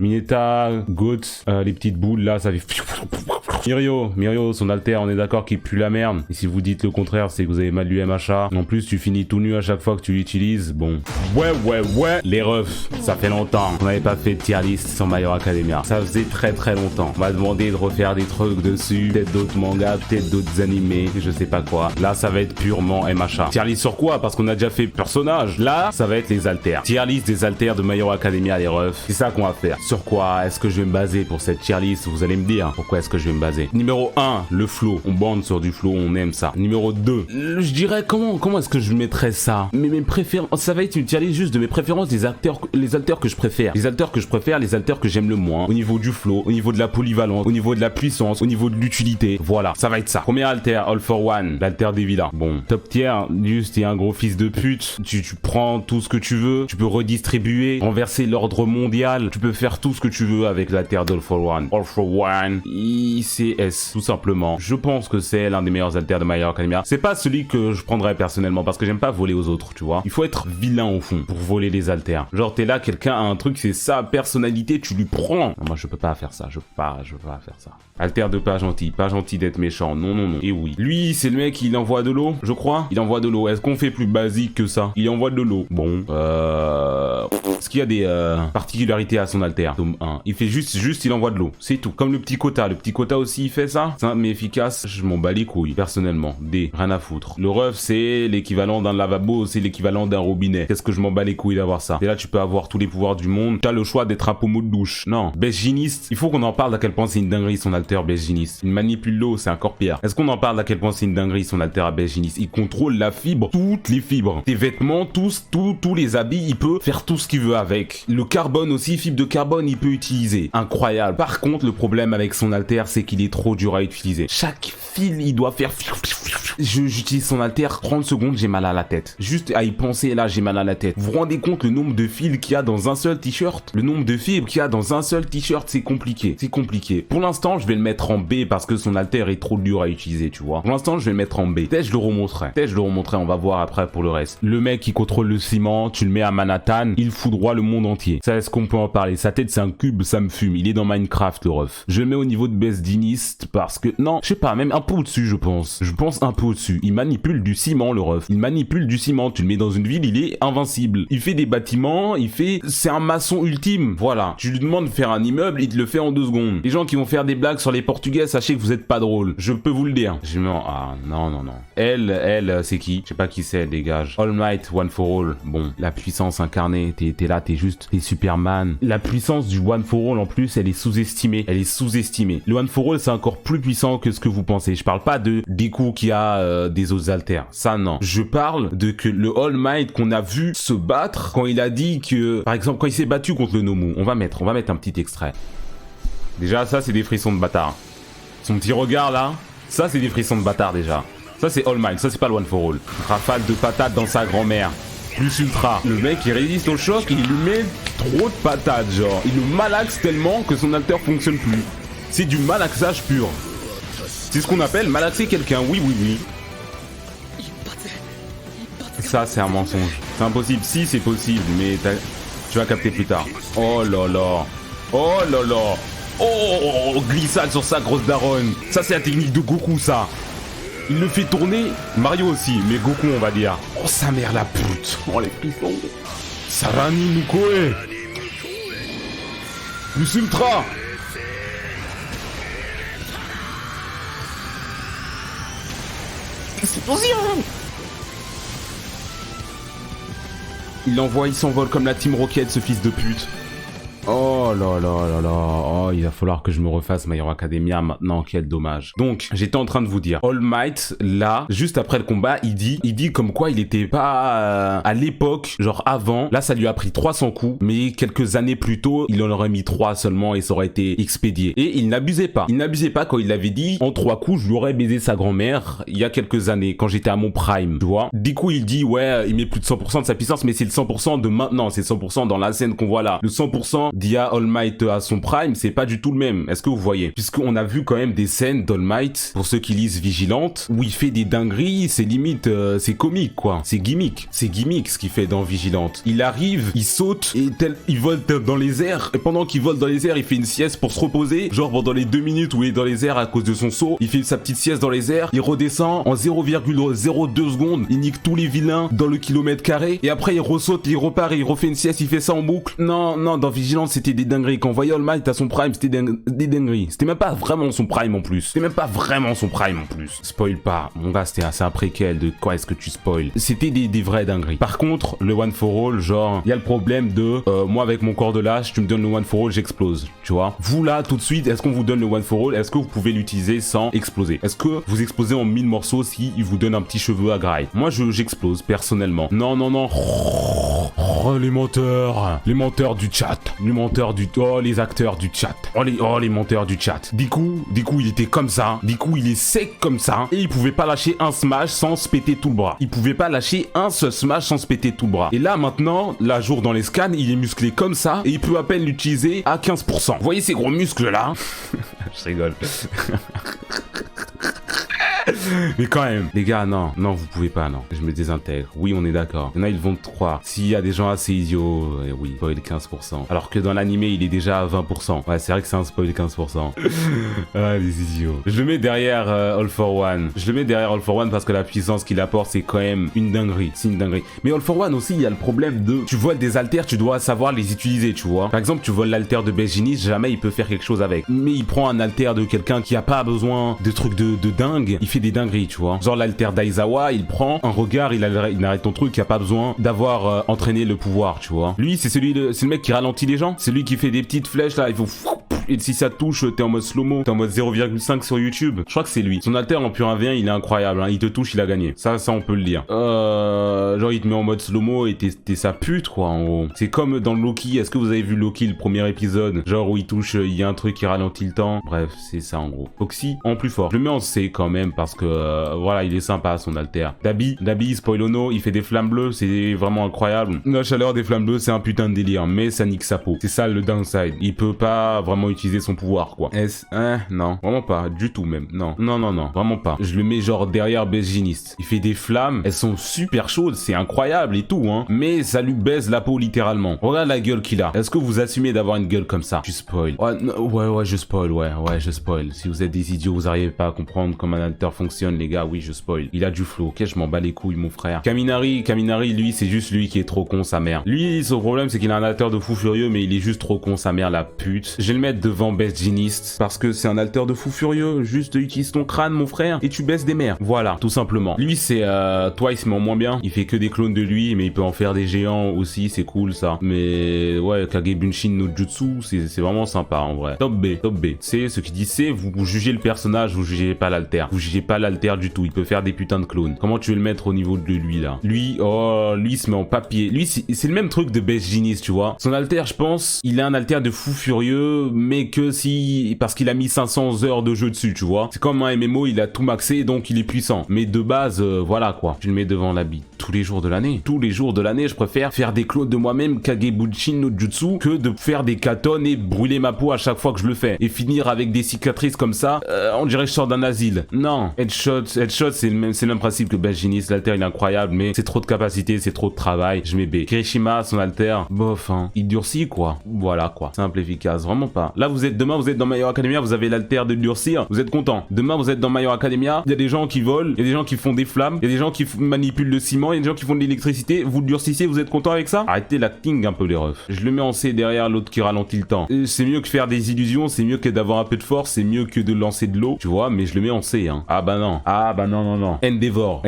Mineta, Goat, les petites boules là, ça fait... Mirio, son alter, on est d'accord qu'il pue la merde. Et si vous dites le contraire, c'est que vous avez mal lu MHA. En plus, tu finis tout nu à chaque fois que tu l'utilises. Bon. Ouais. Les refs, ça fait longtemps. On n'avait pas fait de tier list sur My Hero Academia. Ça faisait très longtemps. On m'a demandé de refaire des trucs dessus. Peut-être d'autres mangas, peut-être d'autres animés, je sais pas quoi. Là, ça va être purement MHA. Tier list sur quoi? Parce qu'on a déjà fait personnage. Là, ça va être les alters. Tier list des alters de My Hero Academia, les refs. C'est ça qu'on va faire. Sur quoi est-ce que je vais me baser pour cette tier list? Vous allez me dire pourquoi est-ce que je vais me baser. Numéro 1, le flow. On bande sur du flow, on aime ça. Numéro 2, je dirais comment est-ce que je mettrais ça? Mes préférences, ça va être une tier list juste de mes préférences des alters, les alters que je préfère. Les alters que je préfère, les alters que j'aime le moins. Au niveau du flow, au niveau de la polyvalence, au niveau de la puissance, au niveau de l'utilité. Voilà, ça va être ça. Premier alter, All for One, l'alter des villas. Bon, top tier, juste t'es un gros fils de pute. Tu prends tout ce que tu veux, tu peux redistribuer, renverser l'ordre mondial. Tu peux faire tout ce que tu veux avec l'alter d'All for One. All for One, ICS, tout simplement. Je pense que c'est l'un des meilleurs alters de My Hero Academia. C'est pas celui que je prendrais personnellement parce que j'aime pas voler aux autres, tu vois. Il faut être vilain au fond pour voler les alters. Genre t'es là, quelqu'un a un truc, c'est sa personnalité, tu lui prends. Non, moi je peux pas faire ça, je peux pas faire ça. Alter de pas gentil d'être méchant, non. Et oui. Lui, c'est le mec, il envoie de l'eau, je crois. Il envoie de l'eau. Est-ce qu'on fait plus basique que ça? Il envoie de l'eau. Bon, est-ce qu'il y a des particularités à son alter? Tome 1. Il fait juste il envoie de l'eau. C'est tout. Comme le petit quota. Le petit quota aussi, il fait ça. Simple mais efficace. Je m'en bats les couilles, personnellement. Rien à foutre. Le ref, c'est l'équivalent d'un lavabo, c'est l'équivalent d'un robinet. Qu'est-ce que je m'en bats les couilles d'avoir ça? Et là, tu peux avoir tous les pouvoirs du monde. T'as le choix d'être un pommeau de douche. Non. Best Genies, il faut qu'on en parle à quel point c'est une dinguerie son alter Best Genies. Il manipule l'eau, c'est encore pire. Est-ce qu'on en parle à quel point c'est une dinguerie son alter à Best Genies? Il contrôle la fibre, toutes les fibres. Tes vêtements, tous les habits, il peut faire tout ce qu'il veut avec. Le carbone aussi, fibre de carbone, il peut utiliser. Incroyable. Par contre, le problème avec son alter, c'est qu'il est trop dur à utiliser. Chaque fil, il doit faire... J'utilise son alter, 30 secondes, j'ai mal à la tête. Juste à y penser, là, j'ai mal à la tête. Vous vous rendez compte le nombre de fils qu'il y a dans un seul t-shirt? Le nombre de fibres qu'il y a dans un seul t-shirt, c'est compliqué. C'est compliqué. Pour l'instant, je vais le mettre en B parce que son alter est trop dur à utiliser, tu vois. Pour l'instant, je vais le mettre en B. Peut-être je le remonterai. On va voir après pour le reste. Le mec qui contrôle le ciment, tu le mets à Manhattan, il foudroie le monde entier. Ça, est-ce qu'on peut en parler? Sa tête, c'est un cube, ça me fume. Il est dans Minecraft, le ref. Je le mets au niveau de Best Dinist parce que... Non, je sais pas, même un peu au-dessus, je pense. Je pense un peu au-dessus. Il manipule du ciment, le ref. Il manipule du ciment. Tu le mets dans une ville, il est invincible. Il fait des bâtiments, c'est un maçon ultime. Voilà. Tu lui demandes de faire un immeuble, il te le fait en 2 secondes. Les gens qui vont faire des blagues sur les Portugais, sachez que vous êtes pas drôle. Je peux vous le dire. Non. Elle, c'est qui? Je sais pas qui c'est, elle dégage. All Might, One for All. Bon, la puissance incarnée. T'es là, t'es Superman. La puissance du One for All, en plus, elle est sous-estimée. Le One for All, c'est encore plus puissant que ce que vous pensez. Je parle pas des coups qu'il y a des autres alters. Ça, non. Je parle de que le All Might qu'on a vu se battre quand il a dit que... Par exemple, quand il s'est battu contre le Nomu. On va mettre un petit extrait. Déjà, ça, c'est des frissons de bâtard. Son petit regard, là, ça, c'est des frissons de bâtard, déjà. Ça, c'est All Might. Ça, c'est pas le One for All. Rafale de patates dans sa grand-mère. Plus ultra. Le mec, il résiste au choc et il lui met trop de patates, genre. Il le malaxe tellement que son alter fonctionne plus. C'est du malaxage pur. C'est ce qu'on appelle malaxer quelqu'un. Oui. Ça, c'est un mensonge. C'est impossible. Si, c'est possible, mais tu vas capter plus tard. Oh là là. Oh, glissade sur sa grosse daronne. Ça, c'est la technique de Goku, ça. Il le fait tourner. Mario aussi, mais Goku, on va dire. Oh, sa mère, la pute. Oh, les frissons. Sarani Mukoe. Plus ultra. Explosion. Il s'envole comme la Team Rocket, ce fils de pute. Oh là là. Oh, il va falloir que je me refasse My Hero Academia maintenant, quel dommage. Donc, j'étais en train de vous dire, All Might, là, juste après le combat, il dit comme quoi il était pas à l'époque, genre avant, là ça lui a pris 300 coups, mais quelques années plus tôt, il en aurait mis 3 seulement et ça aurait été expédié. Et il n'abusait pas. Il n'abusait pas quand il l'avait dit, en 3 coups, je lui aurais baisé sa grand-mère il y a quelques années, quand j'étais à mon prime, tu vois. Du coup, il dit, ouais, il met plus de 100% de sa puissance, mais c'est le 100% de maintenant, c'est 100% dans la scène qu'on voit là. Le 100% d'IA All Might à son prime, c'est pas du tout le même. Est-ce que vous voyez? Puisqu'on a vu quand même des scènes d'All Might, pour ceux qui lisent Vigilante, où il fait des dingueries, c'est limite, c'est comique quoi. C'est gimmick ce qu'il fait dans Vigilante. Il arrive, il saute, et il vole dans les airs, et pendant qu'il vole dans les airs, il fait une sieste pour se reposer, genre pendant les 2 minutes où il est dans les airs à cause de son saut, il fait sa petite sieste dans les airs, il redescend en 0,02 secondes, il nique tous les vilains dans le kilomètre carré, et après il ressaute, il repart, et il refait une sieste, il fait ça en boucle. Non, dans Vigilante, c'était des dingueries. Quand on voyait All Might à son prime, c'était des dingueries. C'était même pas vraiment son prime en plus. Spoil pas. Mon gars, c'est un préquel. De quoi est-ce que tu spoil? C'était des vraies dingueries. Par contre, le One for All, genre, il y a le problème de moi avec mon corps de lâche, tu me donnes le One for All, j'explose. Tu vois? Vous là, tout de suite, est-ce qu'on vous donne le One for All? Est-ce que vous pouvez l'utiliser sans exploser? Est-ce que vous explosez en 1000 morceaux si il vous donne un petit cheveu à graille? Moi, j'explose personnellement. Non. Oh, les menteurs du chat. Oh, les acteurs du chat. Oh, les menteurs du chat. Du coup, il était comme ça. Du coup, il est sec comme ça. Et il pouvait pas lâcher un smash sans se péter tout le bras. Il pouvait pas lâcher un seul smash sans se péter tout le bras. Et là, maintenant, la jour dans les scans, il est musclé comme ça. Et il peut à peine l'utiliser à 15%. Vous voyez ces gros muscles là? Je rigole. Mais quand même, les gars, non, vous pouvez pas, non. Je me désintègre. Oui, on est d'accord. Il y en a, ils vont te croire. S'il y a des gens assez idiots, oui, spoil 15%. Alors que dans l'animé, il est déjà à 20%. Ouais, c'est vrai que c'est un spoil 15%. Ah, les idiots. Je le mets derrière All for One. Parce que la puissance qu'il apporte, c'est quand même une dinguerie. C'est une dinguerie. Mais All for One aussi, il y a le problème de... Tu voles des haltères, tu dois savoir les utiliser, tu vois. Par exemple, tu voles l'haltère de Belginis, jamais il peut faire quelque chose avec. Mais il prend un haltère de quelqu'un qui a pas besoin de trucs de dingue. Il fait des dingueries, tu vois. Genre l'alter d'Aizawa, il prend un regard, il arrête ton truc, il a pas besoin d'avoir entraîné le pouvoir, tu vois. Lui, c'est le mec qui ralentit les gens. C'est lui qui fait des petites flèches là, il faut... Et si ça touche, t'es en mode slow-mo, t'es en mode 0,5 sur YouTube. Je crois que c'est lui. Son alter en pur 1v1, il est incroyable, hein. Il te touche, il a gagné. Ça on peut le dire. Genre, il te met en mode slow-mo et t'es sa pute, quoi, en gros. C'est comme dans Loki. Est-ce que vous avez vu Loki, le premier épisode? Genre, où il touche, il y a un truc qui ralentit le temps. Bref, c'est ça, en gros. Foxy, en plus fort. Je le mets en C, quand même, parce que, voilà, il est sympa, son alter. Dabi, spoilono, il fait des flammes bleues, c'est vraiment incroyable. La chaleur des flammes bleues, c'est un putain de délire, mais ça nique sa peau. C'est ça, le downside. Il peut pas vraiment utiliser son pouvoir, quoi. Non, vraiment pas, du tout même. Non, vraiment pas. Je le mets genre derrière Belginiste. Il fait des flammes, elles sont super chaudes, c'est incroyable et tout, hein. Mais ça lui baise la peau littéralement. Regarde la gueule qu'il a. Est-ce que vous assumez d'avoir une gueule comme ça? Tu spoil. Ouais, je spoil, ouais, je spoil. Si vous êtes des idiots, vous arrivez pas à comprendre comment un alter fonctionne, les gars, oui, je spoil. Il a du flow. Ok, je m'en bats les couilles, mon frère. Kaminari, lui, c'est juste lui qui est trop con, sa mère. Lui, son problème, c'est qu'il a un alter de fou furieux, mais il est juste trop con, sa mère, la pute. Je vais le mettre devant Belginiste parce que c'est un alter de fou furieux. Juste utilise ton crâne, mon frère, et tu baisses des mères. Voilà, tout simplement. Lui, c'est Twice, mais en moins bien. Il fait que des clones de lui, mais il peut en faire des géants aussi, c'est cool ça. Mais ouais, Kage Bunshin no Jutsu, c'est vraiment sympa en vrai. Top B. C'est ce qui dit c'est, vous jugez le personnage, vous jugez pas l'alter. Vous jugez pas l'alter du tout. Il peut faire des putains de clones. Comment tu veux le mettre au niveau de lui là? Lui, il se met en papier. Lui, c'est le même truc de Belginiste, tu vois. Son alter, je pense, il a un alter de fou furieux, mais que parce qu'il a mis 500 heures de jeu dessus, tu vois. C'est comme un MMO, il a tout maxé, donc il est puissant. Mais de base, voilà quoi. Tu le mets devant la bite. Tous les jours de l'année, je préfère faire des clones de moi-même, Kage Bunshin no Jutsu, que de faire des katones et brûler ma peau à chaque fois que je le fais. Et finir avec des cicatrices comme ça, on dirait que je sors d'un asile. Non. Headshot, c'est le même principe que Belginiste. L'alter, il est incroyable, mais c'est trop de capacité, c'est trop de travail. Je mets B. Kirishima, son alter, bof, hein. Il durcit, quoi. Voilà, quoi. Simple, efficace. Vraiment pas. Là, demain, vous êtes dans My Hero Academia, vous avez l'alter de durcir. Vous êtes content. Demain, vous êtes dans My Hero Academia, il y a des gens qui volent, il y a des gens qui font des flammes, il y a des gens qui manipulent le ciment, il y a des gens qui font de l'électricité. Vous le durcissez, vous êtes content avec ça? Arrêtez l'acting un peu, les refs. Je le mets en C derrière l'autre qui ralentit le temps. C'est mieux que faire des illusions, c'est mieux que d'avoir un peu de force, c'est mieux que de lancer de l'eau, tu vois, mais je le mets en C, hein. Ah bah non. Endeavor,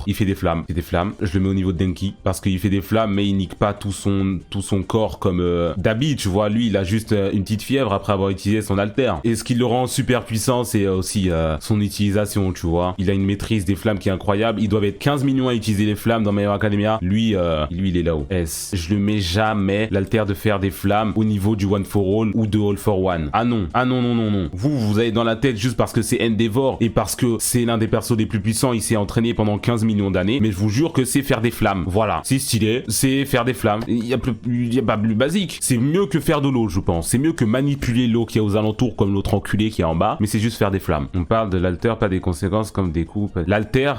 il fait des flammes. Je le mets au niveau de Denki, parce qu'il fait des flammes, mais il nique pas tout son corps comme Dabi, tu vois. Lui, il a juste une petite fièvre. lèvres après avoir utilisé son alter. Et ce qui le rend super puissant, c'est aussi son utilisation, tu vois. Il a une maîtrise des flammes qui est incroyable. Ils doivent être 15 millions à utiliser les flammes dans My Hero Academia. Lui, il est là-haut. S. Je le mets jamais l'alter de faire des flammes au niveau du One for All ou de All for One. Ah non. Ah non, non, non, non. Vous avez dans la tête juste parce que c'est Endeavor et parce que c'est l'un des persos les plus puissants. Il s'est entraîné pendant 15 millions d'années. Mais je vous jure que c'est faire des flammes. Voilà. C'est stylé. C'est faire des flammes. Il y a pas plus basique. C'est mieux que faire de l'eau, je pense. C'est mieux que manipuler l'eau qu'il y a aux alentours comme l'autre enculé qui est en bas. Mais c'est juste faire des flammes. On parle de l'alter, pas des conséquences comme des coups. L'alter...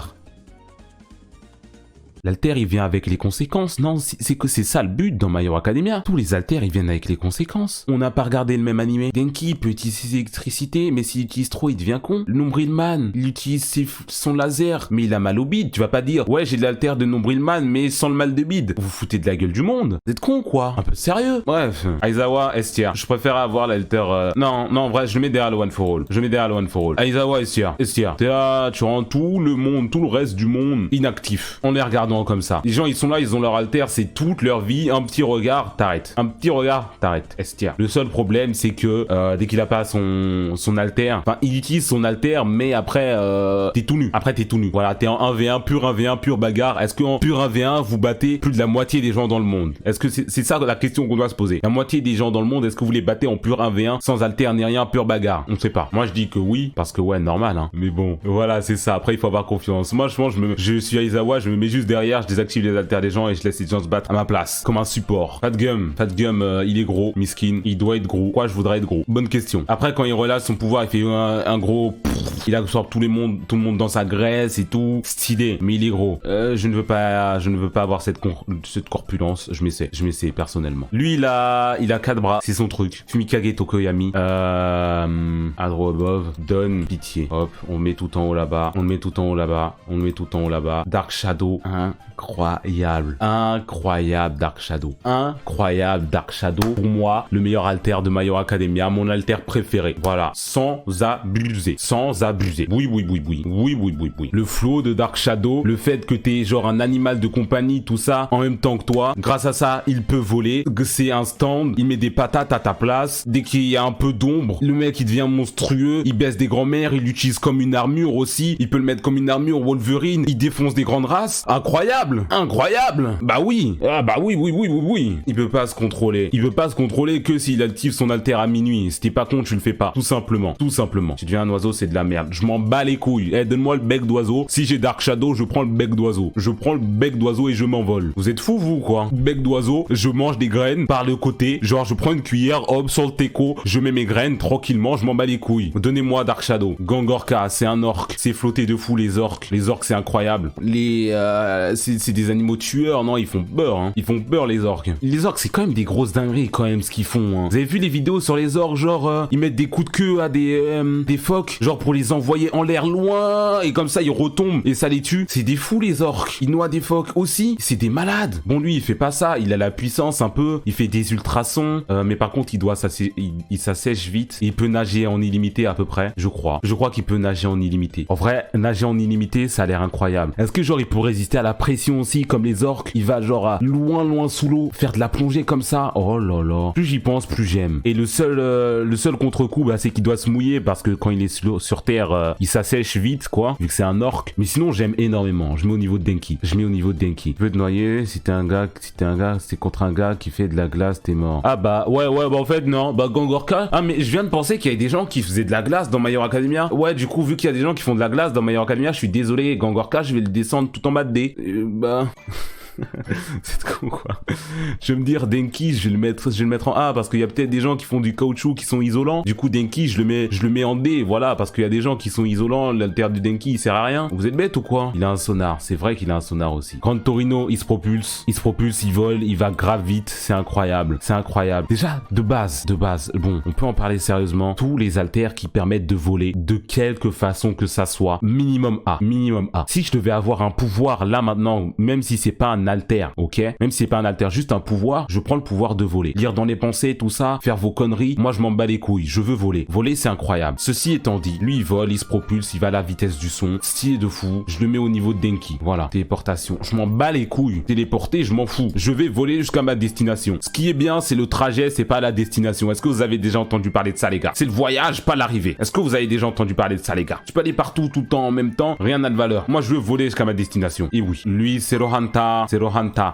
L'alter, il vient avec les conséquences. Non, c'est que c'est ça le but dans My Hero Academia. Tous les alters, ils viennent avec les conséquences. On n'a pas regardé le même animé. Denki peut utiliser l'électricité, mais s'il utilise trop, il devient con. Le Nombrilman, il utilise son laser, mais il a mal au bide. Tu vas pas dire, ouais, j'ai de l'alter de Nombrilman, mais sans le mal de bide. Vous foutez de la gueule du monde. Vous êtes con, quoi. Un peu sérieux. Bref. Aizawa, S tier. Je préfère avoir l'alter... Non, en vrai, je le mets derrière le One for All. Je mets derrière le One for All. Aizawa, S tier. S tier. T'es là, tu rends tout le monde, tout le reste du monde inactif. On les regarde comme ça. Les gens, ils sont là, ils ont leur alter, c'est toute leur vie. Un petit regard, t'arrêtes. Un petit regard, t'arrêtes. S-tier. Le seul problème, c'est que dès qu'il a pas son alter, enfin, il utilise son alter, mais après, t'es tout nu. Après, t'es tout nu. Voilà, t'es en 1v1 pur bagarre. Est-ce qu'en pur 1v1, vous battez plus de la moitié des gens dans le monde? Est-ce que c'est ça la question qu'on doit se poser? La moitié des gens dans le monde, est-ce que vous les battez en pur 1v1, sans alter ni rien, pur bagarre? On sait pas. Moi, je dis que oui, parce que ouais, normal, hein. Mais bon, voilà, c'est ça. Après, il faut avoir confiance. Moi, je pense, je suis Aizawa, je me mets juste derrière, je désactive les alters des gens et je laisse les gens se battre à ma place comme un support. Fatgum, il est gros, miskin, il doit être gros. Pourquoi je voudrais être gros? Bonne question. Après, quand il relâche son pouvoir, il fait un gros il absorbe tout le monde dans sa graisse et tout, stylé, mais il est gros. Je ne veux pas avoir cette corpulence. Je m'essaie personnellement. Lui, il a 4 bras, c'est son truc. Fumikage Tokoyami, Adro above, donne pitié. Hop, on met tout en haut là-bas, on le met tout en haut là-bas, on le met tout en haut là-bas. Dark Shadow, incroyable Dark Shadow. Incroyable Dark Shadow. Pour moi, le meilleur alter de My Hero Academia, mon alter préféré. Voilà, sans abuser. Oui. Le flow de Dark Shadow, le fait que t'es genre un animal de compagnie, tout ça, en même temps que toi. Grâce à ça, il peut voler. C'est un stand, il met des patates à ta place. Dès qu'il y a un peu d'ombre, le mec il devient monstrueux. Il baisse des grands-mères, il l'utilise comme une armure aussi. Il peut le mettre comme une armure Wolverine. Il défonce des grandes races. Incroyable. Bah oui. Ah bah oui. Il peut pas se contrôler. Il peut pas se contrôler que s'il active son alter à minuit. Si t'es pas con, tu le fais pas. Tout simplement. Tu deviens un oiseau, c'est de la merde. Je m'en bats les couilles. Donne-moi le bec d'oiseau. Si j'ai Dark Shadow, je prends le bec d'oiseau. Et je m'envole. Vous êtes fous, vous, quoi? Bec d'oiseau, je mange des graines par le côté. Genre, je prends une cuillère, hop, sur le teco, je mets mes graines tranquillement, je m'en bats les couilles. Donnez-moi Dark Shadow. Gangorka, c'est un orc. C'est flotter de fou, les orques. Les orques, c'est incroyable. C'est des animaux tueurs, non? Ils font peur, hein. Ils font peur, les orques. Les orques, c'est quand même des grosses dingueries, quand même, ce qu'ils font, hein. Vous avez vu les vidéos sur les orques, genre, ils mettent des coups de queue à des phoques, genre pour les envoyer en l'air loin, et comme ça, ils retombent, et ça les tue. C'est des fous, les orques. Ils noient des phoques aussi. C'est des malades. Bon, lui, il fait pas ça. Il a la puissance un peu. Il fait des ultrasons. Mais par contre, il s'assèche vite. Il peut nager en illimité à peu près, je crois. Je crois qu'il peut nager en illimité. En vrai, nager en illimité, ça a l'air incroyable. Est-ce que genre, il peut résister à la pression aussi, comme les orques? Il va genre à loin sous l'eau, faire de la plongée comme ça. Oh là là. Plus j'y pense, plus j'aime. Et le seul contre-coup, bah, c'est qu'il doit se mouiller parce que quand il est sur terre, il s'assèche vite, quoi, vu que c'est un orc. Mais sinon, j'aime énormément. Je mets au niveau de Denki. Tu peux te noyer si t'es un gars, c'est contre un gars qui fait de la glace, t'es mort. Ah bah, ouais, bah en fait, non. Bah, Gangorka. Ah, mais je viens de penser qu'il y avait des gens qui faisaient de la glace dans My Hero Academia. Ouais, du coup, vu qu'il y a des gens qui font de la glace dans My Hero Academia, je suis désolé, Gangorka, je vais le descendre tout en bas de D. Bah... c'est con, quoi. Je vais me dire Denki, je vais le mettre en A parce qu'il y a peut-être des gens qui font du caoutchouc qui sont isolants. Du coup Denki, je le mets en D, voilà, parce qu'il y a des gens qui sont isolants, l'alter du Denki il sert à rien. Vous êtes bête ou quoi? Il a un sonar, c'est vrai qu'il a un sonar aussi. Quand Torino, il se propulse, il vole, il va grave vite, c'est incroyable. Déjà, de base, bon, on peut en parler sérieusement. Tous les alters qui permettent de voler, de quelque façon que ça soit, minimum A. Si je devais avoir un pouvoir là maintenant, même si c'est pas un alter, ok? Même si c'est pas un alter, juste un pouvoir, je prends le pouvoir de voler. Lire dans les pensées, tout ça, faire vos conneries, moi je m'en bats les couilles, je veux voler. Voler c'est incroyable. Ceci étant dit, lui il vole, il se propulse, il va à la vitesse du son, stylé de fou, je le mets au niveau de Denki. Voilà, téléportation, je m'en bats les couilles. Téléporter, je m'en fous. Je vais voler jusqu'à ma destination. Ce qui est bien, c'est le trajet, c'est pas la destination. Est-ce que vous avez déjà entendu parler de ça les gars? C'est le voyage, pas l'arrivée. Est-ce que vous avez déjà entendu parler de ça les gars? Tu peux aller partout, tout le temps, en même temps, rien n'a de valeur. Moi je veux voler jusqu'à ma destination. Et oui, lui c'est Rohanta,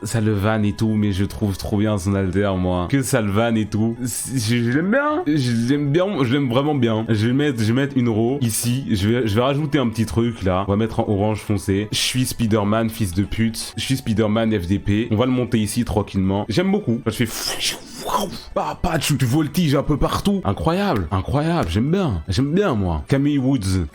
ça le van et tout, mais je trouve trop bien son alter moi. Que ça le van et tout. J'aime bien, je l'aime vraiment bien. Je vais mettre une roue ici, je vais rajouter un petit truc là. On va mettre en orange foncé. Je suis Spider-Man, fils de pute. Je suis Spider-Man FDP. On va le monter ici tranquillement. J'aime beaucoup. Je fais tu voltiges un peu partout. Incroyable, incroyable, j'aime bien moi. Camille Woods,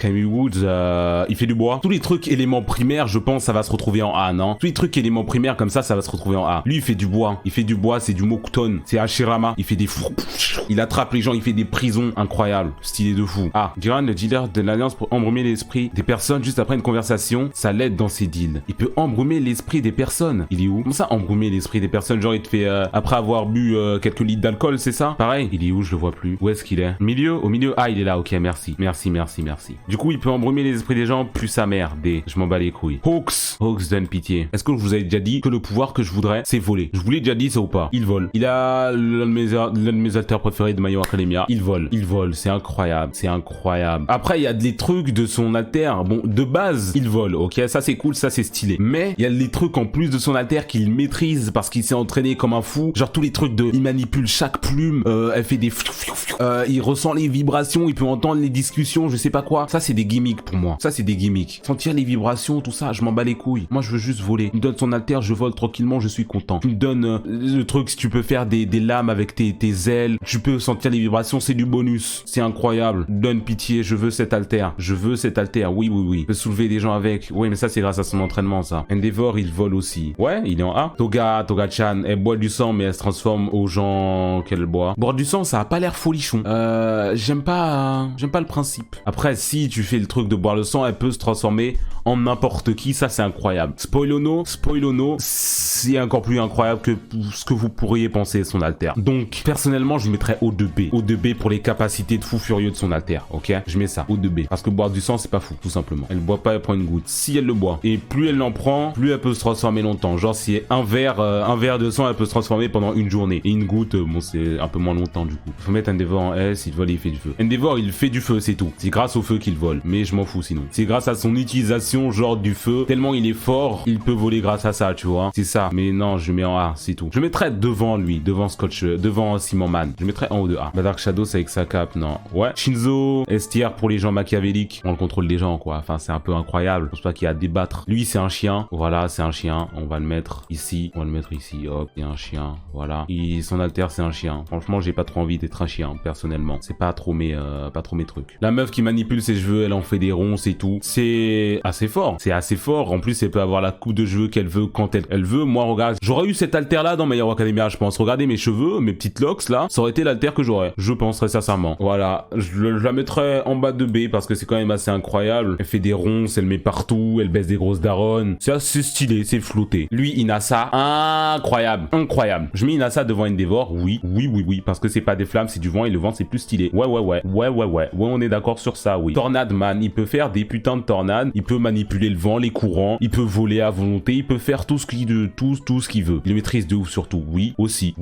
il fait du bois. Tous les trucs éléments primaires, je pense ça va se retrouver en A, non? Tous les trucs éléments primaires comme ça va se retrouver en A. Lui il fait du bois, c'est du Mokuton, c'est Hashirama, il fait des il attrape les gens, il fait des prisons, incroyable, stylé de fou. Ah, Jiran, le dealer de l'Alliance pour embrumer l'esprit des personnes juste après une conversation, ça l'aide dans ses deals. Il peut embrumer l'esprit des personnes. Il est où? Comment ça embrumer l'esprit des personnes? Genre il te fait après avoir bu quelques litres d'alcool, c'est ça? Pareil, il est où? Je le vois plus. Où est-ce qu'il est? Au milieu? Ah, il est là, ok, merci. Du coup, il peut embrumer les esprits des gens, plus sa mère. Je m'en bats les couilles. Hawks donne pitié. Est-ce que je vous avais déjà dit que le pouvoir que je voudrais, c'est voler? Je vous l'ai déjà dit, ça ou pas? Il vole. Il a l'un de mes alters préférés de My Hero Academia. Il vole, c'est incroyable, Après, il y a des trucs de son alter. Bon, de base, il vole, ok? Ça, c'est cool, ça, c'est stylé. Mais, il y a des trucs en plus de son alter qu'il maîtrise parce qu'il s'est entraîné comme un fou. Genre, tous les trucs il manipule chaque plume, elle fait des il ressent les vibrations, il peut entendre les discussions, je sais pas quoi. Ça, c'est des gimmicks pour moi. Sentir les vibrations, tout ça, je m'en bats les couilles. Moi, je veux juste voler. Il me donne son alter, je vole tranquillement, je suis content. Il me donne le truc, si tu peux faire des lames avec tes ailes, tu peux sentir les vibrations, c'est du bonus. C'est incroyable. Donne pitié, je veux cet alter. Oui. Il peut soulever des gens avec. Oui, mais ça, c'est grâce à son entraînement, ça. Endeavor, il vole aussi. Ouais, il est en A. Toga-chan, elle boit du sang, mais elle se transforme aux gens qu'elle boit. Boire du sang, ça a pas l'air folichon. J'aime pas le principe. Après, si tu fais le truc de boire le sang, elle peut se transformer en n'importe qui, ça c'est incroyable. Spoilono, c'est encore plus incroyable que ce que vous pourriez penser son alter. Donc, personnellement, je mettrais O2B. O2B pour les capacités de fou furieux de son alter, ok? Je mets ça, O2B. Parce que boire du sang, c'est pas fou, tout simplement. Elle boit pas, elle prend une goutte. Si elle le boit, et plus elle en prend, plus elle peut se transformer longtemps. Genre, si un verre de sang, elle peut se transformer pendant une journée. Et une goutte, bon, c'est un peu moins longtemps, du coup. Faut mettre Endeavor en S, il vole, il fait du feu. Endeavor, il fait du feu, c'est tout. C'est grâce au feu qu'il vole. Mais je m'en fous sinon. C'est grâce à son utilisation, genre du feu. Tellement il est fort, il peut voler grâce à ça, tu vois. C'est ça. Mais non, je mets en A, c'est tout. Je mettrais devant lui, devant Simon Man. Je mettrais en haut de A. Bah, Dark Shadow, c'est avec sa cape, non. Ouais. Shinzo, S-tier pour les gens machiavéliques. On le contrôle des gens, quoi. Enfin, c'est un peu incroyable. Je pense pas qu'il y a à débattre. Lui, c'est un chien. Voilà, c'est un chien. On va le mettre ici. Hop, il y a un chien. Voilà. Son alter, c'est un chien. Franchement, j'ai pas trop envie d'être un chien, personnellement. C'est pas trop mes trucs. La meuf qui manipule ses cheveux, elle en fait des ronces et tout. C'est assez fort. En plus, elle peut avoir la coupe de cheveux qu'elle veut quand elle veut. Moi, regarde, j'aurais eu cet alter là dans My Hero Academia, je pense. Regardez mes cheveux, mes petites locks là, ça aurait été l'alter que j'aurais. Je penserais sincèrement. Voilà, je la mettrais en bas de B parce que c'est quand même assez incroyable. Elle fait des ronces, elle met partout, elle baisse des grosses daronnes. C'est assez stylé, c'est flotté. Lui, Inasa, incroyable. Je mets Inasa devant Endeavor, oui, parce que c'est pas des flammes, c'est du vent et le vent c'est plus stylé. Ouais, on est d'accord sur ça, oui. Tornade Man, il peut faire des putains de tornades, il peut manipuler le vent, les courants, il peut voler à volonté, il peut faire tout ce qu'il veut. Il maîtrise de ouf surtout, oui aussi.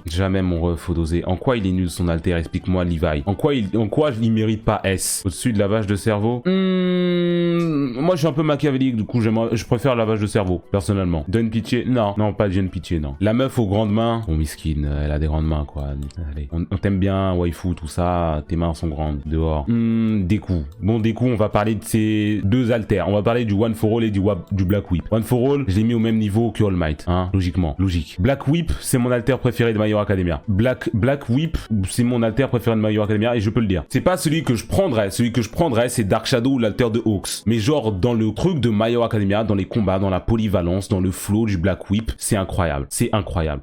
Jamais mon ref, faut doser. En quoi il est nul son alter, explique-moi Levi. En quoi il mérite pas S? Au-dessus de la vache de cerveau? Moi je suis un peu machiavélique, du coup je préfère la vache de cerveau, personnellement. Donne pitié? Non, pas Donne pitié, non. La meuf aux grandes mains, bon miskin, elle a des grandes mains quoi. Allez, on t'aime bien, waifu, tout ça, tes mains sont grandes. Dehors. Deku. Bon, Deku, on va parler de ces deux alters. On va parler du One for All et du Black Whip. One for All, je l'ai mis au même niveau que All Might, hein, logique. Black Whip, c'est mon alter préféré de My Hero Academia. Black Whip, c'est mon alter préféré de My Hero Academia et je peux le dire. C'est pas celui que je prendrais. Celui que je prendrais, c'est Dark Shadow ou l'alter de Hawks. Mais genre, dans le truc de My Hero Academia, dans les combats, dans la polyvalence, dans le flow du Black Whip, c'est incroyable.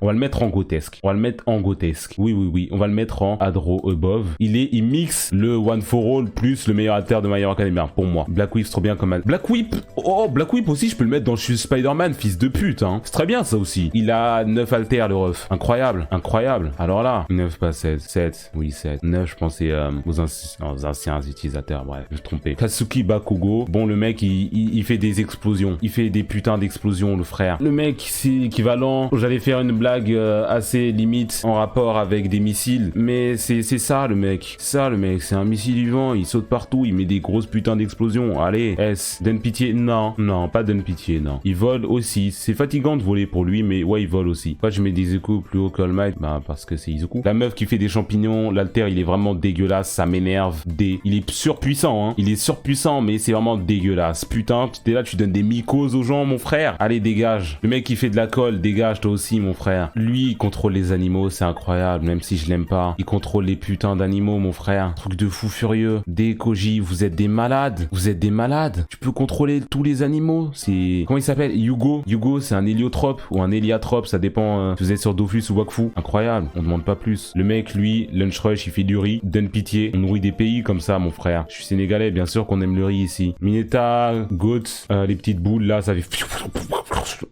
On va le mettre en grotesque. Oui. On va le mettre en Adro Above. Il mixe le One for All plus le meilleur alter de My Hero Academia, pour moi. Black Whip, c'est trop bien comme Black Whip aussi, je peux le mettre dans Je suis Spider-Man. le fils de pute, hein. C'est très bien ça aussi. Il a 9 haltères le ref. Incroyable, incroyable. Alors là, 9 pas 16, 7, oui 7. 9 je pensais aux anciens utilisateurs, bref, je me suis trompé. Katsuki Bakugo, bon le mec il fait des explosions. Il fait des putains d'explosions le frère. Le mec c'est équivalent, j'allais faire une blague assez limite en rapport avec des missiles, mais c'est ça le mec. Ça le mec, c'est un missile vivant, il saute partout, il met des grosses putains d'explosions. Allez, donne pitié. Non, non, pas donne pitié, non. Il vole aussi. C'est fatigant de voler pour lui, mais ouais, il vole aussi. Pourquoi je mets des Izuku plus haut que All Might? Bah, parce que c'est Izuku. La meuf qui fait des champignons, l'alter, il est vraiment dégueulasse, ça m'énerve. Il est surpuissant, hein. Il est surpuissant, mais c'est vraiment dégueulasse. Putain, t'es là, tu donnes des mycoses aux gens, mon frère. Allez, dégage. Le mec qui fait de la colle, dégage toi aussi, mon frère. Lui, il contrôle les animaux, c'est incroyable, même si je l'aime pas. Il contrôle les putains d'animaux, mon frère. Truc de fou furieux. Des Koji, vous êtes des malades. Vous êtes des malades. Tu peux contrôler tous les animaux. C'est... Comment il s'appelle? Yugo. Yugo, c'est un héliotrope ou un héliatrope, ça dépend si vous êtes sur Dofus ou Wakfu. Incroyable, on demande pas plus. Le mec, lui, lunch rush, il fait du riz. Donne pitié. On nourrit des pays comme ça, mon frère. Je suis sénégalais, bien sûr qu'on aime le riz ici. Mineta, Goat, les petites boules là, ça fait...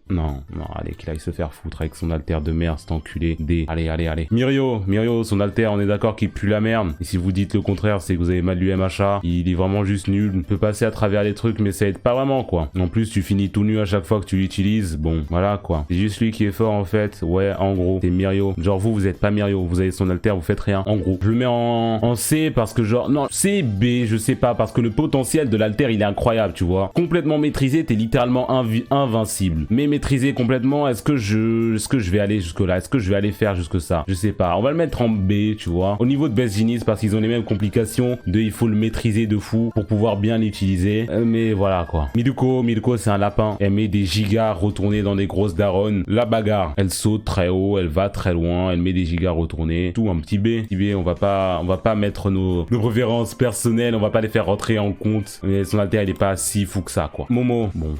Non, non, allez, qu'il aille se faire foutre avec son alter de merde, cet enculé. Allez, allez, allez. Mirio, son alter, on est d'accord qu'il pue la merde. Et si vous dites le contraire, c'est que vous avez mal lu MHA. Il est vraiment juste nul. Il peut passer à travers les trucs, mais ça aide pas vraiment, quoi. En plus, tu finis tout nu à chaque fois que tu l'utilises. Bon, voilà, quoi. C'est juste lui qui est fort, en fait. Ouais, en gros, c'est Mirio. Genre, vous êtes pas Mirio. Vous avez son alter, vous faites rien. En gros. Je le mets en C parce que, genre, non, C, B, je sais pas. Parce que le potentiel de l'alter, il est incroyable, tu vois. Complètement maîtrisé, t'es littéralement invincible. Mais maîtrisé complètement, est-ce que je vais aller jusque-là? Est-ce que je vais aller faire jusque ça? Je sais pas. On va le mettre en B, tu vois. Au niveau de Best Genius, parce qu'ils ont les mêmes complications de il faut le maîtriser de fou pour pouvoir bien l'utiliser. Mais voilà, quoi. Miruko, c'est un lapin. Elle met des gigas retournés dans des grosses daronnes. La bagarre. Elle saute très haut, elle va très loin, elle met des gigas retournés. Tout un petit B. On va pas mettre nos références personnelles, on va pas les faire rentrer en compte. Mais son alter, il est pas si fou que ça, quoi. Momo, bon.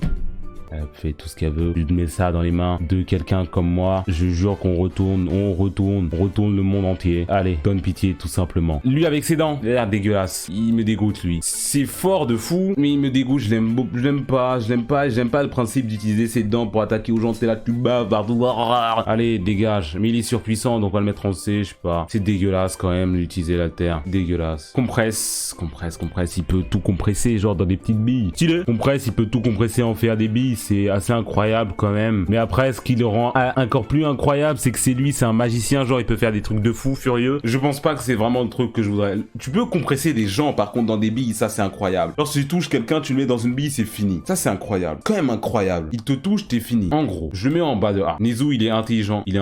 Elle fait tout ce qu'elle veut. Je mets ça dans les mains de quelqu'un comme moi. Je jure qu'on retourne le monde entier. Allez, donne pitié, tout simplement. Lui avec ses dents, il a l'air dégueulasse. Il me dégoûte, lui. C'est fort de fou, mais il me dégoûte. Je l'aime pas le principe d'utiliser ses dents pour attaquer aux gens. C'est là, tu baves partout. Allez, dégage. Mais il est surpuissant, donc on va le mettre en C, je sais pas. C'est dégueulasse quand même, d'utiliser la terre. Dégueulasse. Compresse. Il peut tout compresser, genre dans des petites billes. Stylé. Compresse, il peut tout compresser, en faire des billes. C'est assez incroyable quand même. Mais après, ce qui le rend encore plus incroyable, c'est que c'est un magicien, genre il peut faire des trucs de fou furieux. Je pense pas que c'est vraiment le truc que je voudrais. Tu peux compresser des gens par contre dans des billes, ça c'est incroyable. Genre si tu touches quelqu'un, tu le mets dans une bille, c'est fini. Ça c'est incroyable. Quand même incroyable. Il te touche, t'es fini. En gros, je le mets en bas de A. Nezu, il est intelligent. Il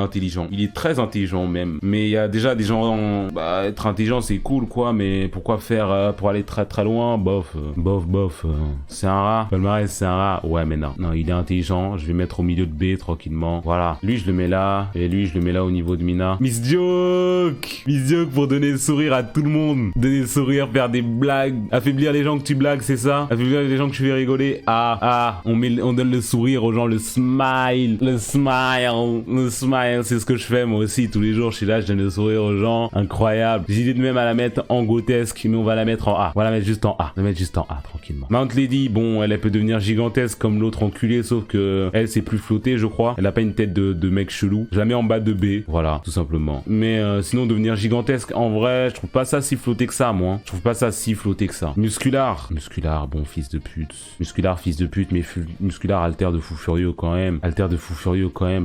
est très intelligent même. Mais il y a déjà des gens... Bah, être intelligent, c'est cool quoi, mais pourquoi faire pour aller très très loin? Bof. C'est un rat. Palmarès, c'est un rat. Ouais, mais non. Non, il est intelligent, je vais mettre au milieu de B tranquillement. Voilà. Lui, je le mets là. Et lui, je le mets là au niveau de Mina. Miss Joke pour donner le sourire à tout le monde. Donner le sourire, faire des blagues. Affaiblir les gens que tu blagues, c'est ça? Affaiblir les gens que tu fais rigoler. On donne le sourire aux gens, le smile. C'est ce que je fais moi aussi tous les jours. Je suis là, je donne le sourire aux gens. Incroyable. J'ai l'idée de même à la mettre en grotesque, mais on va la mettre en A. On va la mettre juste en A. Tranquillement. Mount Lady, bon, elle peut devenir gigantesque comme l'autre enculé, sauf que elle c'est plus flotter, je crois. Elle a pas une tête de mec chelou. Je la mets en bas de B, voilà, tout simplement. Mais sinon devenir gigantesque, en vrai, je trouve pas ça si flotté que ça, moi. Muscular, bon, fils de pute, mais muscular alter de fou furieux quand même.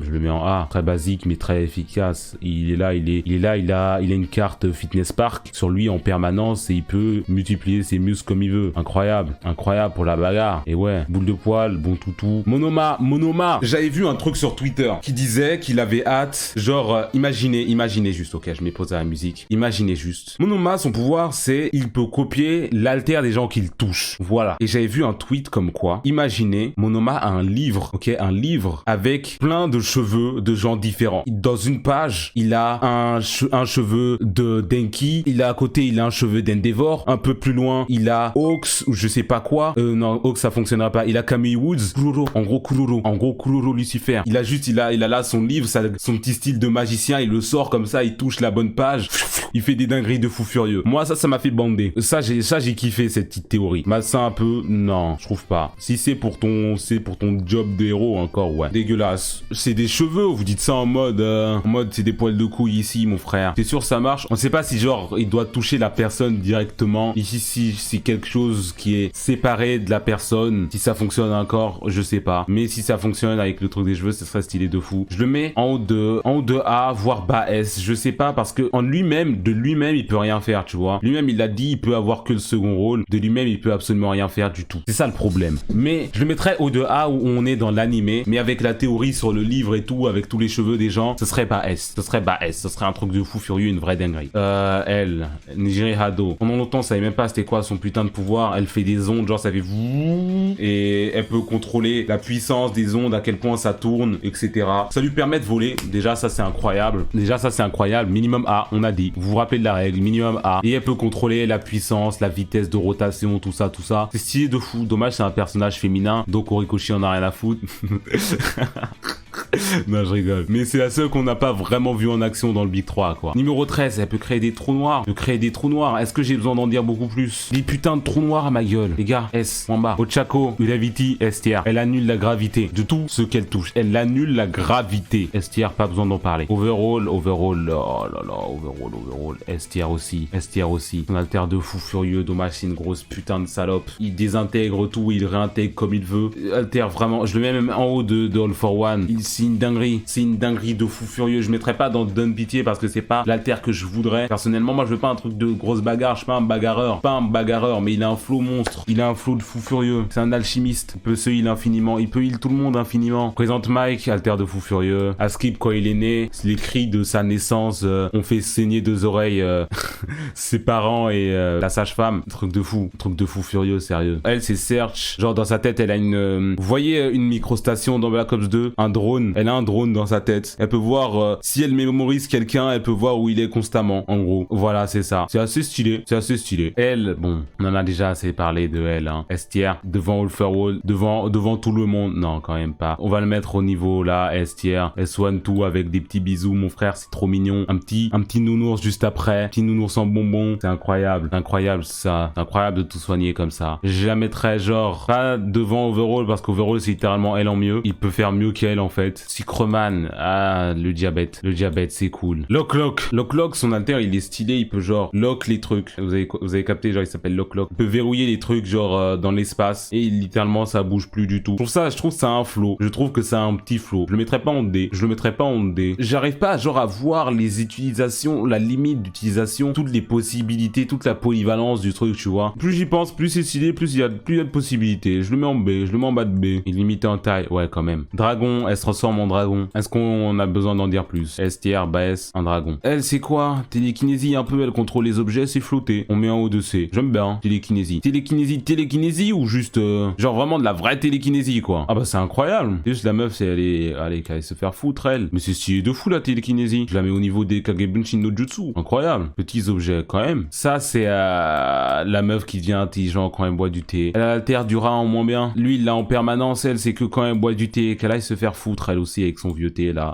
Je le mets en A, très basique mais très efficace. Il a une carte Fitness Park sur lui en permanence et il peut multiplier ses muscles comme il veut. Incroyable pour la bagarre. Et ouais, boule de poil, bon toutou. Monoma. J'avais vu un truc sur Twitter qui disait qu'il avait hâte, genre, imaginez juste, ok, je m'ai posé à la musique. Imaginez juste. Monoma, son pouvoir, c'est, il peut copier l'alter des gens qu'il touche. Voilà. Et j'avais vu un tweet comme quoi, imaginez, Monoma a un livre, ok, un livre avec plein de cheveux de gens différents. Dans une page, il a un cheveu de Denki, à côté, il a un cheveu d'Endeavor, un peu plus loin, il a Hawks, ou je sais pas quoi. Non, Hawks, ça fonctionnera pas. Il a Camille Woods, Kuroro. En gros, Kuroro. En gros, Kuroro Lucifer. Il a là son livre, son petit style de magicien, il le sort comme ça, il touche la bonne page. Il fait des dingueries de fou furieux. Moi, ça m'a fait bander. Ça, j'ai kiffé cette petite théorie. Malsain un peu, non, je trouve pas. Si c'est pour ton job de héros, encore, ouais. Dégueulasse. C'est des cheveux, vous dites ça en mode c'est des poils de couilles ici, mon frère. T'es sûr ça marche? On sait pas si genre, il doit toucher la personne directement. Ici, si c'est quelque chose qui est séparé de la personne, si ça fonctionne encore, je sais pas. Mais si ça fonctionne avec le truc des cheveux, ce serait stylé de fou. Je le mets en haut de A, voire bas S. Je sais pas, parce que de lui-même, il peut rien faire, tu vois. Lui-même, il l'a dit, il peut avoir que le second rôle. De lui-même, il peut absolument rien faire du tout. C'est ça le problème. Mais je le mettrais au de A où on est dans l'animé, mais avec la théorie sur le livre et tout, avec tous les cheveux des gens, ce serait bas S. Ce serait un truc de fou furieux, une vraie dinguerie. Elle, Nijiri Hado. Pendant longtemps, ça savait même pas c'était quoi son putain de pouvoir. Elle fait des ondes, genre ça fait et elle peut contrôler la puissance des ondes, à quel point ça tourne, etc. Ça lui permet de voler. Déjà, ça c'est incroyable. Minimum A, on a dit. Vous vous rappelez de la règle, minimum A. Et elle peut contrôler la puissance, la vitesse de rotation, tout ça. C'est stylé de fou. Dommage, c'est un personnage féminin, donc Horikoshi en a rien à foutre. Non, je rigole. Mais c'est la seule qu'on n'a pas vraiment vue en action dans le Big 3, quoi. Numéro 13, elle peut créer des trous noirs. Est-ce que j'ai besoin d'en dire beaucoup plus? Des putains de trous noirs à ma gueule. Les gars, S, en bas. Ochako, Gravity, S tier. Elle annule la gravité de tout ce qu'elle touche. Elle annule la gravité. S tier, pas besoin d'en parler. Overall, oh là là, overall. S tier aussi. On altère de fou furieux. Dommage, c'est une grosse putain de salope. Il désintègre tout, il réintègre comme il veut. Altère vraiment. Je le mets même en haut de All for One. C'est une dinguerie de fou furieux. Je mettrais pas dans Donne Pitié parce que c'est pas l'alter que je voudrais. Personnellement, moi je veux pas un truc de grosse bagarre, je suis pas un bagarreur, mais il a un flow monstre, il a un flow de fou furieux. C'est un alchimiste, il peut se heal infiniment, il peut heal tout le monde infiniment. Présente Mike, alter de fou furieux. À Skip, quand il est né, les cris de sa naissance ont fait saigner 2 oreilles ses parents et la sage-femme. Truc de fou furieux, sérieux. Elle, c'est Search, genre dans sa tête, elle a une... Vous voyez une microstation dans Black Ops 2, un drone. Elle a un drone dans sa tête. Elle peut voir si elle mémorise quelqu'un, elle peut voir où il est constamment. En gros, voilà, c'est ça. C'est assez stylé. Elle, bon, on en a déjà assez parlé de elle. Hein. S tier devant All for All, devant tout le monde. Non, quand même pas. On va le mettre au niveau là. S tier, S1 tout avec des petits bisous, mon frère, c'est trop mignon. Un petit nounours juste après, petit nounours en bonbon. C'est incroyable ça. C'est incroyable de tout soigner comme ça. Je la mettrais genre pas devant Overall parce qu'Overall c'est littéralement elle en mieux. Il peut faire mieux qu'elle en fait. Sychroman, le diabète c'est cool. Lock, son alter il est stylé, il peut genre lock les trucs. Vous avez capté, genre il s'appelle Lock. Il peut verrouiller les trucs genre dans l'espace et littéralement ça bouge plus du tout. Je trouve ça a un flow. Je trouve que ça a un petit flow. Je le mettrais pas en D. J'arrive pas genre à voir les utilisations, la limite d'utilisation, toutes les possibilités, toute la polyvalence du truc, tu vois. Plus j'y pense, plus c'est stylé, plus il y a de possibilités. Je le mets en B, je le mets en bas de B. Il est limité en taille, ouais quand même. Dragon, elle se transforme en dragon. Est-ce qu'on a besoin d'en dire plus? S tier, S, un dragon. Elle, c'est quoi? Télékinésie un peu, elle contrôle les objets, c'est flotter. On met en haut de C. J'aime bien, télékinésie. Télékinésie ou juste, genre vraiment de la vraie télékinésie, quoi. Ah bah c'est incroyable. Juste la meuf, elle allait se faire foutre, elle. Mais c'est stylé de fou, la télékinésie. Je la mets au niveau des Kagebunshin no Jutsu. Incroyable. Petits objets, quand même. Ça, c'est la meuf qui devient intelligent quand elle boit du thé. Elle a l'altère du rat en moins bien. Lui, il l'a en permanence, elle, c'est que quand elle boit du thé, qu'elle aille se faire foutre, elle aussi, avec son vieux thé, là.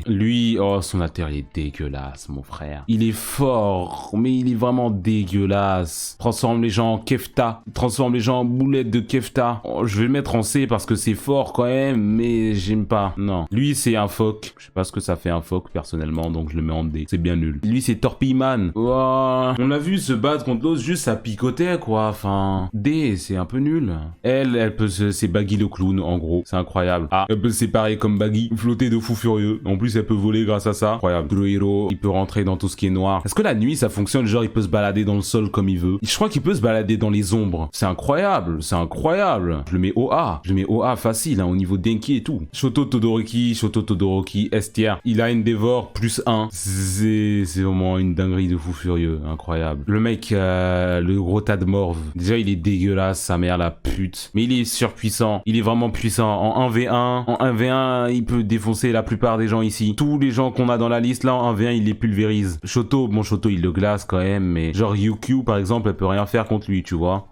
Lui, oh, son alter, il est dégueulasse, mon frère. Il est fort, mais il est vraiment dégueulasse. Transforme les gens en kefta. Transforme les gens en boulettes de kefta. Oh, je vais le mettre en C parce que c'est fort quand même, mais j'aime pas. Non. Lui, c'est un phoque. Je sais pas ce que ça fait un phoque, personnellement, donc je le mets en D. C'est bien nul. Lui, c'est Torpilleman. Oh, on l'a vu se battre contre l'autre, juste ça picotait, quoi. Enfin, D, c'est un peu nul. Elle peut c'est Baggy le clown, en gros. C'est incroyable. Ah, elle peut se séparer comme Baggy, flotter de fou furieux. En plus, elle peut voler grâce à ça. Incroyable. Druhiro, il peut rentrer dans tout ce qui est noir. Est-ce que la nuit, ça fonctionne? Genre, il peut se balader dans le sol comme il veut. Je crois qu'il peut se balader dans les ombres. C'est incroyable. Je le mets au A. Facile, hein, au niveau Denki et tout. Shoto Todoroki, S tier. Il a une dévore plus 1. C'est vraiment une dinguerie de fou furieux. Incroyable. Le mec, le gros tas de morve. Déjà, il est dégueulasse, sa mère, la pute. Mais il est surpuissant. Il est vraiment puissant. En 1v1, il peut défoncer la plupart des gens ici. Tous les gens qu'on a dans la liste, là, en 1v1, il les pulvérise. Shoto, il le glace quand même, mais genre Yukio, par exemple, elle peut rien faire contre lui, tu vois.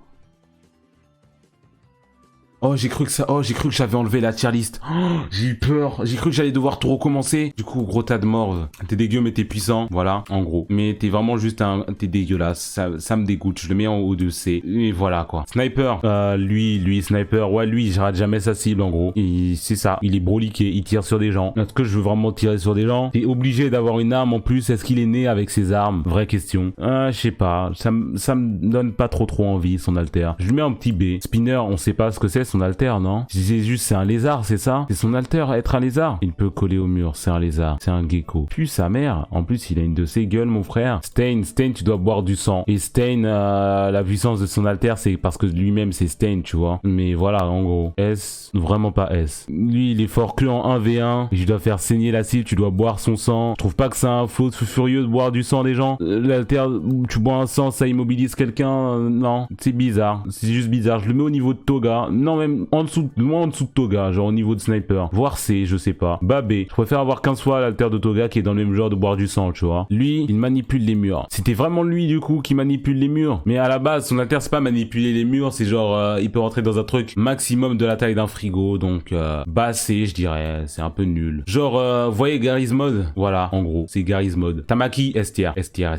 Oh, j'ai cru que j'avais enlevé la tier list. Oh, j'ai eu peur. J'ai cru que j'allais devoir tout recommencer. Du coup, gros tas de morve. T'es dégueu, mais t'es puissant. Voilà, en gros. Mais t'es vraiment juste t'es dégueulasse. Ça me dégoûte. Je le mets en haut de C. Et voilà, quoi. Sniper. Lui, sniper. Ouais, lui, je rate jamais sa cible, en gros. C'est ça. Il est broliqué. Il tire sur des gens. Est-ce que je veux vraiment tirer sur des gens? T'es obligé d'avoir une arme en plus. Est-ce qu'il est né avec ses armes? Vraie question. Je sais pas. Ça me donne pas trop envie, son alter. Je lui mets un petit B. Spinner, on sait pas ce que c'est, son alter, non? C'est un lézard, c'est ça? C'est son alter, être un lézard. Il peut coller au mur, c'est un lézard. C'est un gecko. Puis sa mère. En plus, il a une de ses gueules, mon frère. Stain, tu dois boire du sang. Et Stain, la puissance de son alter, c'est parce que lui-même, c'est Stain, tu vois. Mais voilà, en gros. S, vraiment pas S. Lui, il est fort que en 1v1. Et je dois faire saigner la cible, tu dois boire son sang. Je trouve pas que c'est un faux furieux de boire du sang des gens. L'alter, tu bois un sang, ça immobilise quelqu'un. Non, c'est bizarre. C'est juste bizarre. Je le mets au niveau de Toga. Non, même en dessous de Toga, genre au niveau de sniper. Voire C, je sais pas. Babé. Je préfère avoir 15 fois l'alter de Toga qui est dans le même genre de boire du sang, tu vois. Lui, il manipule les murs. C'était vraiment lui, du coup, qui manipule les murs. Mais à la base, son alter, c'est pas manipuler les murs, c'est genre, il peut rentrer dans un truc maximum de la taille d'un frigo. Donc, bas C, je dirais. C'est un peu nul. Genre, voyez Garry's Mod. Voilà, en gros. C'est Garry's Mod. Tamaki, S tier. S tier.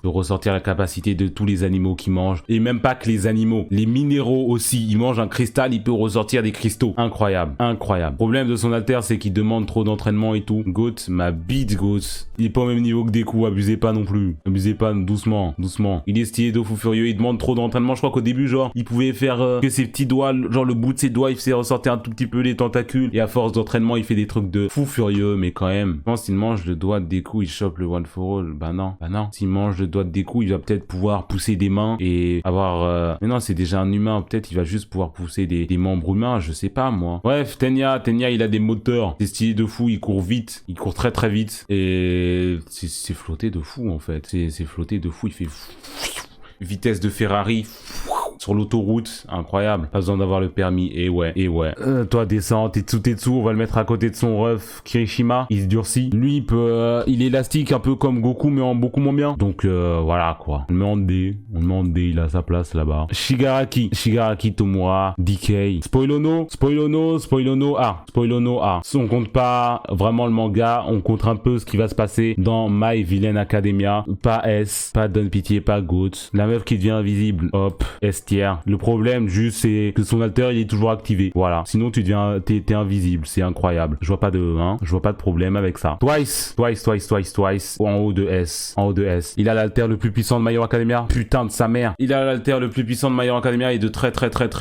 De ressortir la capacité de tous les animaux qui mangent. Et même pas que les animaux. Les minéraux aussi. Il mange un cristal, il peut ressortir des cristaux. Incroyable. Problème de son alter, c'est qu'il demande trop d'entraînement et tout. Goat, ma bite, Goat. Il est pas au même niveau que Deku. Abusez pas non plus. Abusez pas, doucement. Il est stylé de fou furieux. Il demande trop d'entraînement. Je crois qu'au début, genre, il pouvait faire que ses petits doigts, genre le bout de ses doigts, il faisait ressortir un tout petit peu les tentacules. Et à force d'entraînement, il fait des trucs de fou furieux. Mais quand même, je pense qu'il mange le doigt de Deku, il chope le one for all. Bah non. S'il mange le doigt de Deku, il va peut-être pouvoir pousser des mains et avoir... Mais non, c'est déjà un humain. Peut-être il va juste pouvoir pousser des membres humains. Je sais pas, moi. Bref, Tenya, il a des moteurs. C'est stylé de fou. Il court vite. Il court très vite. Et c'est flotté de fou, en fait. C'est flotté de fou. Il fait... Vitesse de Ferrari. Sur l'autoroute, incroyable. Pas besoin d'avoir le permis. Et ouais. Toi, descends, Tetsu, on va le mettre à côté de son ref Kirishima. Il se durcit. Lui, il est élastique, un peu comme Goku, mais en beaucoup moins bien. Donc, voilà, quoi. On le met en D. Il a sa place là-bas. Shigaraki Tomura, DK. Spoilono A. On compte pas vraiment le manga, on compte un peu ce qui va se passer dans My Villain Academia. Pas S, pas Donne Pitié, pas Goat. La meuf qui devient invisible. Hop, S tier. Le problème, juste, c'est que son alter, il est toujours activé. Voilà. Sinon, t'es invisible. C'est incroyable. Je vois pas de problème avec ça. Twice. En haut de S. Il a l'alter le plus puissant de My Hero Academia. Putain de sa mère. Il a l'alter le plus puissant de My Hero Academia et de très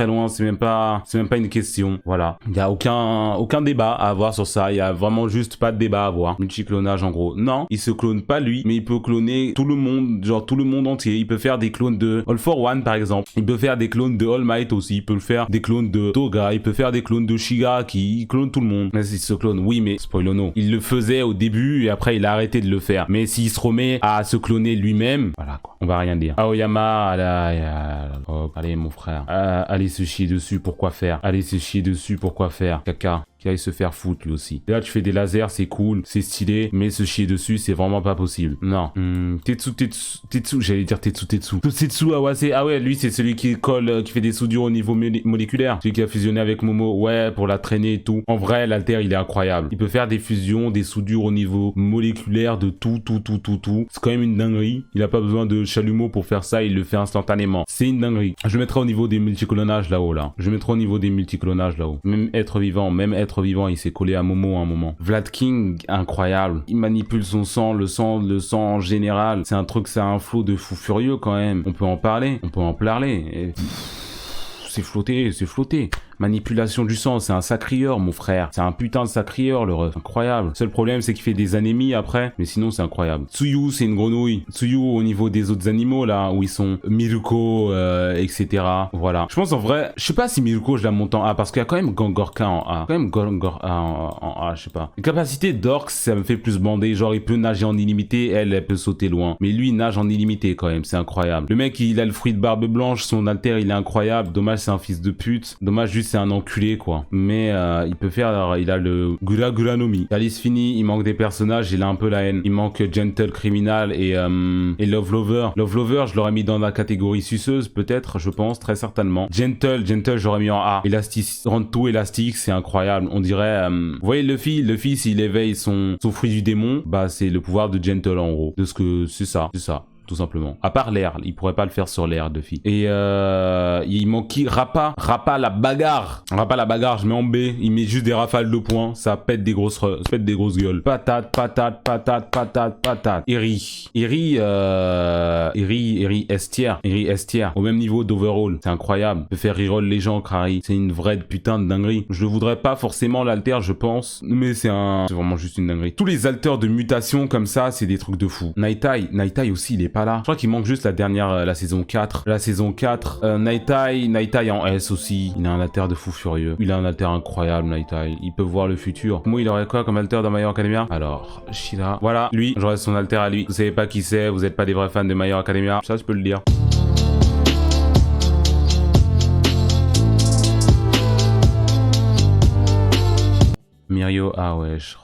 loin. C'est même pas une question. Voilà. Il y a aucun débat à avoir sur ça. Il y a vraiment juste pas de débat à avoir. Multiclonage, en gros. Non. Il se clone pas lui, mais il peut cloner tout le monde. Genre tout le monde entier. Il peut faire des clones de All for One, par exemple. Il peut faire des clones de All Might aussi. Il peut faire des clones de Toga. Il peut faire des clones de Shigaraki. Il clone tout le monde. Mais s'il se clone, oui, mais spoilono. Il le faisait au début et après il a arrêté de le faire. Mais s'il se remet à se cloner lui-même, voilà quoi. On va rien dire. Aoyama, allez mon frère. Allez se chier dessus, pourquoi faire? Caca. Qui aille se faire foutre lui aussi. Et là tu fais des lasers, c'est cool, c'est stylé, mais se chier dessus c'est vraiment pas possible. Non. Tetsu, j'allais dire Tetsu. Tetsu, ah ouais, lui c'est celui qui colle, qui fait des soudures au niveau moléculaire. Celui qui a fusionné avec Momo, ouais, pour la traîner et tout. En vrai, l'alter il est incroyable. Il peut faire des fusions, des soudures au niveau moléculaire de tout. C'est quand même une dinguerie. Il a pas besoin de chalumeau pour faire ça, il le fait instantanément. C'est une dinguerie. Je le mettrai au niveau des multiclonages là-haut, là. Même être vivant, il s'est collé à Momo à un moment. Vlad King, incroyable. Il manipule son sang, le sang en général. C'est un flot de fou furieux quand même. On peut en parler. Et... c'est flotté. Manipulation du sang, c'est un sacrieur, mon frère. C'est un putain de sacrieur, le ref. Incroyable. Seul problème, c'est qu'il fait des anémies après. Mais sinon, c'est incroyable. Tsuyu, c'est une grenouille. Tsuyu, au niveau des autres animaux, là, où ils sont Miruko, etc. Voilà. Je pense, en vrai, je sais pas si Miruko, je la monte en A, parce qu'il y a quand même Gangorka en A. En A, je sais pas. Les capacités d'Orcs, ça me fait plus bander. Genre, il peut nager en illimité, elle peut sauter loin. Mais lui, il nage en illimité, quand même. C'est incroyable. Le mec, il a le fruit de barbe blanche. Son alter, il est incroyable. Dommage, c'est un fils de pute. Dommage, juste, c'est un enculé, quoi. Mais il peut faire... Alors, il a le Gura Gura no Mi. La liste finie, il manque des personnages, il a un peu la haine. Il manque Gentle Criminal et Love Lover. Love Lover, je l'aurais mis dans la catégorie suceuse, peut-être, je pense, très certainement. Gentle, j'aurais mis en A. Elastic, rend tout élastique, c'est incroyable. On dirait... vous voyez Luffy, s'il éveille son fruit du démon, bah, c'est le pouvoir de Gentle, en gros. De ce que... C'est ça. Tout simplement. À part l'air, il pourrait pas le faire sur l'air, Luffy. Et il manque qui? Rappa la bagarre, je mets en B, il met juste des rafales de poing, ça pète des grosses gueules. Patate. Eri S tier, au même niveau d'Overall, c'est incroyable. Il peut faire reroll les gens, Crary. C'est une vraie putain de dinguerie. Je voudrais pas forcément l'alter, je pense, mais c'est vraiment juste une dinguerie. Tous les alters de mutation comme ça, c'est des trucs de fou. Nightai aussi, il est pas là. Je crois qu'il manque juste la saison 4. La saison 4, Nightai en S aussi. Il a un alter de fou furieux. Il a un alter incroyable, Nightai. Il peut voir le futur. Moi, il aurait quoi comme alter dans My Hero Academia? Alors, Shira. Voilà, lui, j'aurais son alter à lui. Vous savez pas qui c'est, vous êtes pas des vrais fans de My Hero Academia. Ça, je peux le dire. Mirio, ah wesh.